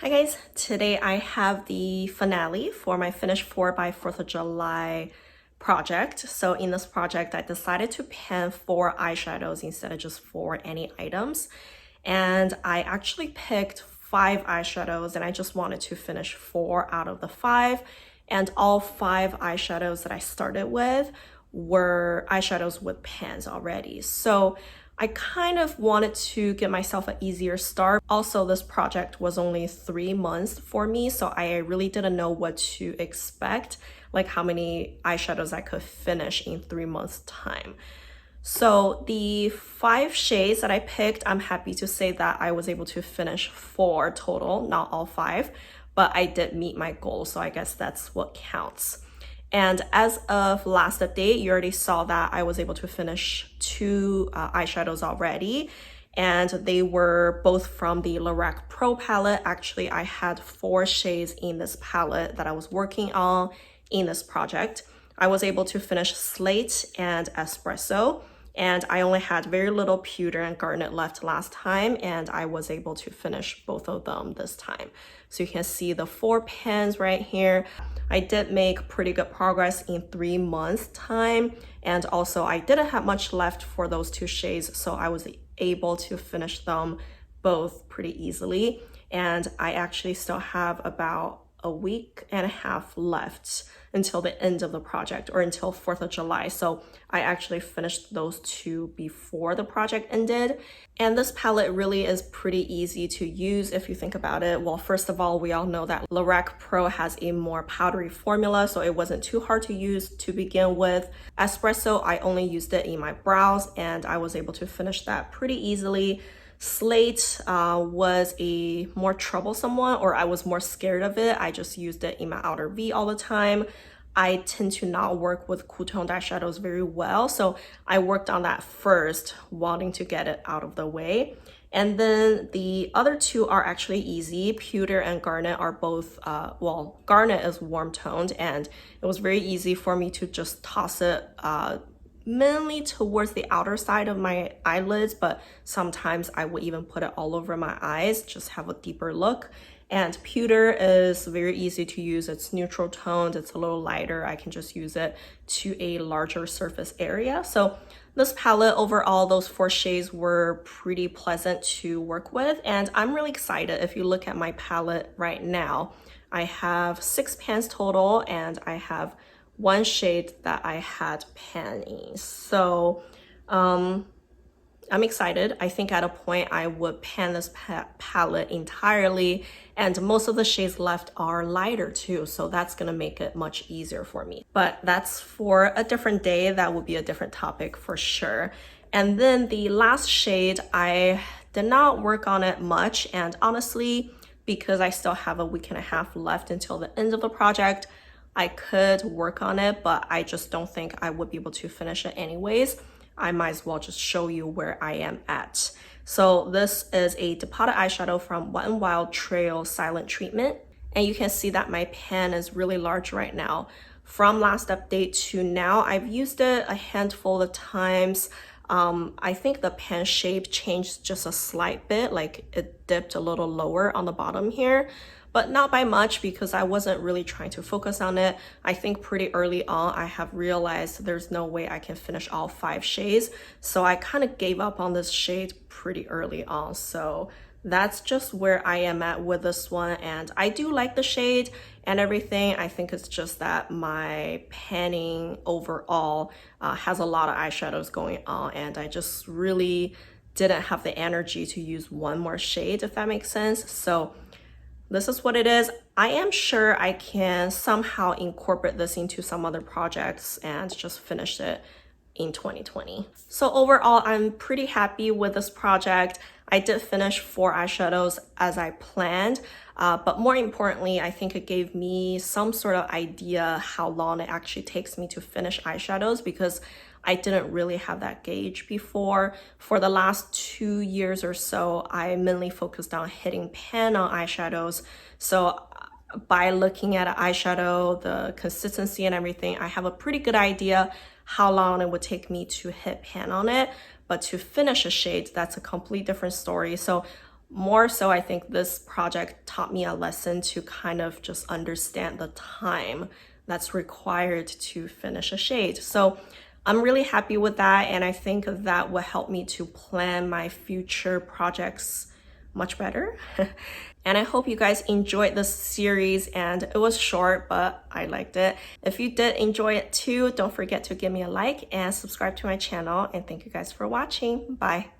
Hi guys, today I have the finale for my Finish 4 by 4th of July project. So in this project, I decided to pen 4 eyeshadows instead of just 4 any items. And I actually picked 5 eyeshadows and I just wanted to finish 4 out of the 5. And all 5 eyeshadows that I started with were eyeshadows with pens already. So I kind of wanted to give myself an easier start. Also, this project was only 3 months for me, so I really didn't know what to expect, like how many eyeshadows I could finish in 3 months time. So the 5 shades that I picked, I'm happy to say that I was able to finish 4 total, not all 5, but I did meet my goal, so I guess that's what counts. And as of last update, you already saw that I was able to finish 2 eyeshadows already. And they were both from the Lorac Pro palette. Actually, I had 4 shades in this palette that I was working on in this project. I was able to finish Slate and Espresso. And I only had very little Pewter and Garnet left last time, and I was able to finish both of them this time. So you can see the 4 pens right here. I did make pretty good progress in 3 months time, and also I didn't have much left for those 2 shades, so I was able to finish them both pretty easily. And I actually still have about a week and a half left until the end of the project, or until 4th of July. So I actually finished those 2 before the project ended. And this palette really is pretty easy to use if you think about it. Well, first of all, we all know that Lorac Pro has a more powdery formula, so it wasn't too hard to use to begin with. Espresso, I only used it in my brows and I was able to finish that pretty easily. Slate was a more troublesome one, or I was more scared of it. I just used it in my outer V all the time. I tend to not work with cool toned eyeshadows very well, so I worked on that first, wanting to get it out of the way. And then the other 2 are actually easy. Pewter and Garnet are both, well, Garnet is warm toned, and it was very easy for me to just toss it mainly towards the outer side of my eyelids, but sometimes I would even put it all over my eyes, just have a deeper look. And Pewter is very easy to use. It's neutral toned, it's a little lighter. I can just use it to a larger surface area. So this palette overall, those 4 shades were pretty pleasant to work with, and I'm really excited. If you look at my palette right now, I have 6 pans total, and I have 1 shade that I had pan in. So I'm excited. I think at a point I would pan this palette entirely, and most of the shades left are lighter too, so that's gonna make it much easier for me. But that's for a different day. That would be a different topic for sure. And then the last shade, I did not work on it much, and honestly, because I still have a week and a half left until the end of the project, I could work on it, but I just don't think I would be able to finish it anyways. I might as well just show you where I am at. So this is a depotted eyeshadow from WnW Silent Treatment. And you can see that my pen is really large right now. From last update to now, I've used it a handful of times. I think the pen shape changed just a slight bit, like it dipped a little lower on the bottom here, but not by much because I wasn't really trying to focus on it. I think pretty early on, I have realized there's no way I can finish all 5 shades. So I kind of gave up on this shade pretty early on. So that's just where I am at with this one. And I do like the shade and everything. I think it's just that my panning overall has a lot of eyeshadows going on, and I just really didn't have the energy to use 1 more shade, if that makes sense. So this is what it is. I am sure I can somehow incorporate this into some other projects and just finish it in 2020. So overall, I'm pretty happy with this project. I did finish 4 eyeshadows as I planned, but more importantly, I think it gave me some sort of idea how long it actually takes me to finish eyeshadows, because I didn't really have that gauge before. For the last 2 years or so, I mainly focused on hitting pan on eyeshadows. So by looking at an eyeshadow, the consistency and everything, I have a pretty good idea how long it would take me to hit pan on it. But to finish a shade, that's a completely different story. So more so, I think this project taught me a lesson to kind of just understand the time that's required to finish a shade. So I'm really happy with that, and I think that will help me to plan my future projects much better. And I hope you guys enjoyed this series, and it was short, but I liked it. If you did enjoy it too, don't forget to give me a like and subscribe to my channel, and thank you guys for watching. Bye.